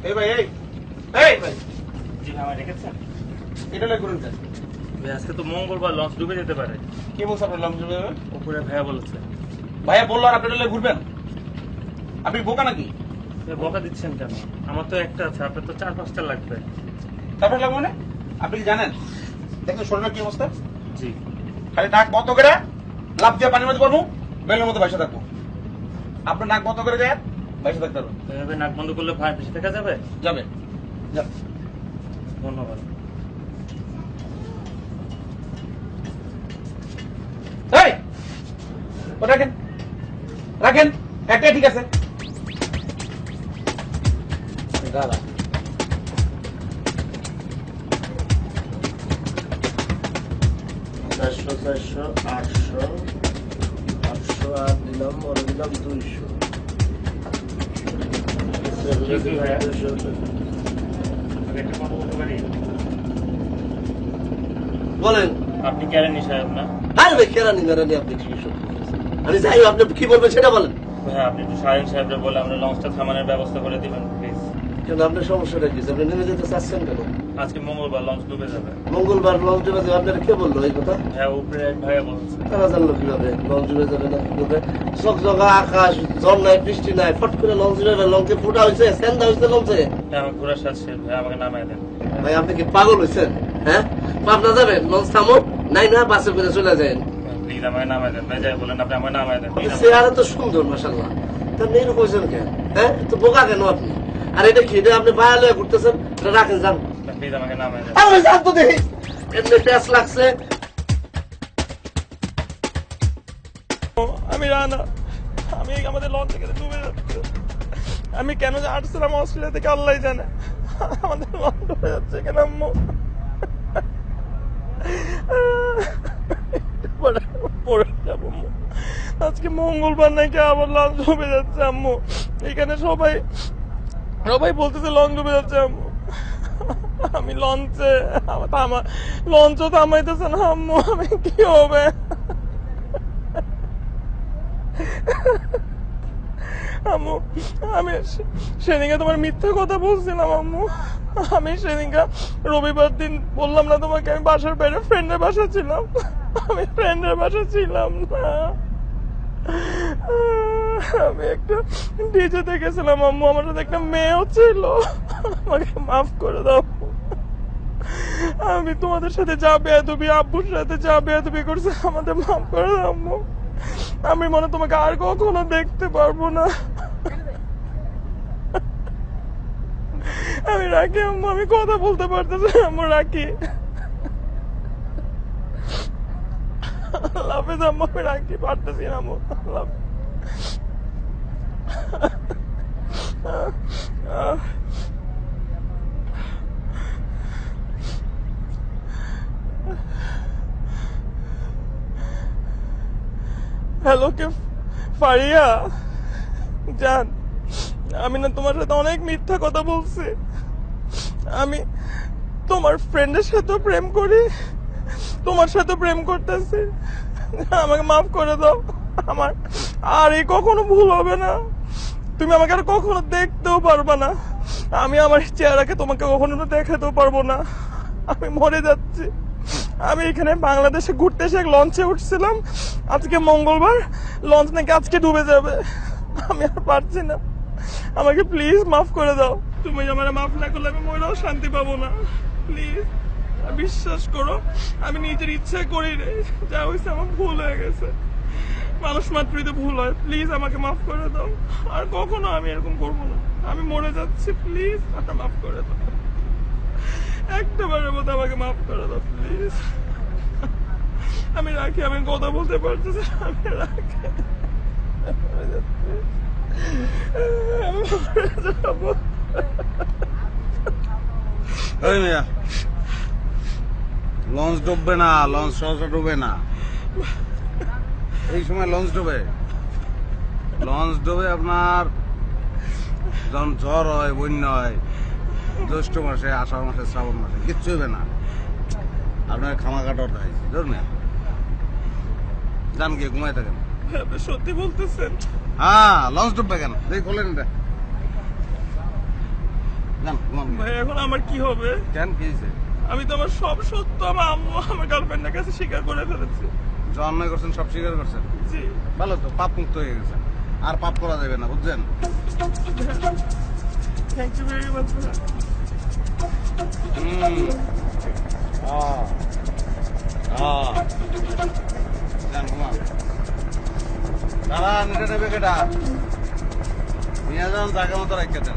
এই ভাই এই ভাই জি ভাই, আমার রেখেছেন? এটা লাই করুন স্যার। ভাই আজকে তো মঙ্গলবার, লঞ্চ ডুবে যেতে পারে। কে বলছে আপনার লঞ্চ ডুবে যাবে? উপরে ভাইয়া বলেছে। ভাইয়া বললো আর আপনি এটা লাই ঘুরবেন? আপনি বোকা নাকি? ভাই বকা দিচ্ছেন কেন? আমার তো একটা আছে, আপনার তো 4-5টা লাগবে। তারপর লাগবে মানে? আপনি কি জানেন দেখেন শরীরের কি অবস্থা? জি খালি নাক বন্ধ করে লাফ দিয়ে পানির মধ্যে পড়বো, বেলের মধ্যে ভাসা থাকবো। আপনার নাক বন্ধ করে যায় ভাসা থাকতে পারবেন। এভাবে নাক বন্ধ করলে ভাই বেশি দেখা যাবে। যাবে যাবে। ধন্যবাদ। এই ও রাখেন রাখেন, একটাই ঠিক আছে। দাদা 400 400 800 800 আর দিলাম ওরা দিলাম 200 আপনাকে একটা কথা বলতে পারি? বলেন। আপনি কেরানি সাহেব না? আরে ভাই কেরানি মেরানি আপনি কি সব আমি যাই আপনি কি বলবেন সেটা বলেন। ভাই আপনি একটু সাহেব সাহেবরা বলে আমরা লঞ্চটা থামানোর ব্যবস্থা করে দিবেন প্লিজ। কেন আপনার সমস্যাটা কি আপনি নেমে যেতে চাচ্ছেন কেন? আজকে মঙ্গলবার, লঞ্চ ডুবে যাবে। মঙ্গলবার লঞ্চ ডুবে যাবে আপনারা কে বললো এই কথা? হ্যাঁ উপরে এক ভাইয়া বলছে। তারা জানলো কিভাবে লঞ্চ ডুবে যাবে না কি করবে? ঝকঝকা আকাশ, ঝড় নাই বৃষ্টি নাই, ফট করে লঞ্চ ডুবে লঞ্চে ফুটা হয়েছে, স্যান্ডা হয়েছে লঞ্চে। হ্যাঁ আমার ঘোরার সাথে শেষ, ভাই আমাকে নামায় দেন। ভাই আপনি কি পাগল হয়েছেন? হ্যাঁ পাবনা যাবেন লঞ্চ থামো নাই না বাসে করে চলে যায়। প্লিজ আমাকে নামায় দেন ভাই, যাই বলেন আপনি আমাকে নামায় দেন। চেহারা তো সুন্দর মাশাআল্লাহ, তা মেয়ের কইছেন কেন? হ্যাঁ তো বোকা কেন আপনি? আর এটা কি এটা আপনি বায়া লয়ে ঘুরতেছেন? এটা রাখেন যান। প্লিজ আমাকে নামায় দেন। আরে যান তো দেখি এমনি ট্যাস লাগছে। আমি রানা, আমি আমাদের লঞ্চ থেকে ডুবে যাচ্ছে। আমি কেন যে আসছিলাম অস্ট্রেলিয়া থেকে আল্লাহ জানে। আমাদের লঞ্চ ডুবে যাচ্ছে কেন আম্মু? পড়ে যাবো আম্মু। আজকে মঙ্গলবার নাকি আবার লঞ্চ ডুবে যাচ্ছে আম্মু। এখানে সবাই সবাই বলতেছে লঞ্চ ডুবে যাচ্ছে আম্মু। আমি লঞ্চে লঞ্চও থামাইতেছে না আম্মু, আমি কি হবে? আম্মু আমি সেদিনকে তোমার মিথ্যা কথা বলছিলাম আম্মু। আমি সেদিনকে রবিবার দিন বললাম না তোমাকে আমি বাসার বাইরে ফ্রেন্ডের বাসা ছিলাম। আমি ফ্রেন্ডের বাসা ছিলাম না, আমি একটা ডিজেতে গেছিলাম আম্মু, আমার সাথে একটা মেয়েও ছিল। আমাকে মাফ করে দাও। আমি তোমাদের সাথে যা বেয়াদবি, আব্বুর সাথে যা বেয়াদবি করছে আমাদের মাফ করে দাও আম্মু। আমি মনে হয় তোমাকে আর কখনো দেখতে পারবো না। আমি রাখি আম্মু, আমি কথা বলতে পারতেছি না আম্মু, রাখি। আল্লাহ হাফেজ আম্মু, আমি রাখি, পারতেছি না আম্মু। আল্লাহ হাফেজ। হ্যালো কে ফারিয়া জান, আমি না তোমার সাথে অনেক মিথ্যা কথা বলছি। আমি তোমার ফ্রেন্ডের সাথেও প্রেম করি, তোমার সাথে প্রেম করতেছি। আমাকে মাফ করে দাও, আমার আর এই কখনো ভুল হবে না। তুমি আমাকে আর কখনো দেখতেও পারবা না, আমি আমার চেহারাকে তোমাকে কখনো দেখাতেও পারবো না। আমি মরে যাচ্ছি। আমি এখানে বাংলাদেশে ঘুরতে এসে এক লঞ্চে উঠছিলাম, আজকে মঙ্গলবার, লঞ্চ নাকি আজকে ডুবে যাবে। আমি আর পারছি না, আমাকে প্লিজ মাফ করে দাও। তুমি আমার মাফ না করলে আমি মরেও শান্তি পাবো না। প্লিজ বিশ্বাস করো, আমি নিজের ইচ্ছা করি রে, যা হয়েছে আমার ভুল হয়ে গেছে। মানুষ মাত্রই তো ভুল হয়। প্লিজ আমাকে মাফ করে দাও, আর কখনো আমি এরকম করবো না। আমি মরে যাচ্ছি, প্লিজ আমাকে মাফ করে দাও। একটা বারের মতো আমাকে মাফ করে দাও প্লিজ। আমি রাখি, আমি কথা বলতে পারতেছি না, আমি রাখি। আমি মরে যাবো। ওই মিয়া, লঞ্চ ডুববে না, লঞ্চ সহজে ডুবে না। এই সময় লঞ্চ ডুবে আপনার যখন ঝড় হয়, বন্যা হয়, জ্যৈষ্ঠ মাসে, আষাঢ় মাসে, শ্রাবণ মাসে, কিচ্ছু হবে না। আপনার খামা কাটার দেখাইছি, ধরুন যান গিয়ে ঘুমাই থাকেন। আপনি সত্যি বলতেছেন? হ্যাঁ, লঞ্চ ডুববে কেন? দেখি খোলেন এটা। যান ঘুমান গিয়া। ভাই এখন আমার কি হবে? কেন কি হয়েছে? আমি তো আমার সব সত্য আমার আম্মু আমার গার্লফ্রেন্ডের কাছে স্বীকার করে ফেলেছে। যা অন্যায় করছেন সব স্বীকার করছেন। জি ভালো তো, পাপ মুক্ত হয়ে গেছেন। আর পাপ করা যাবে না, বুঝছেন? থ্যাংক ইউ ভেরি মাচ ভাই। যান ঘুমান। দাঁড়ান, এটা নেবে কেটা? নিয়ে যান, জায়গা মতো রাখতে দেন।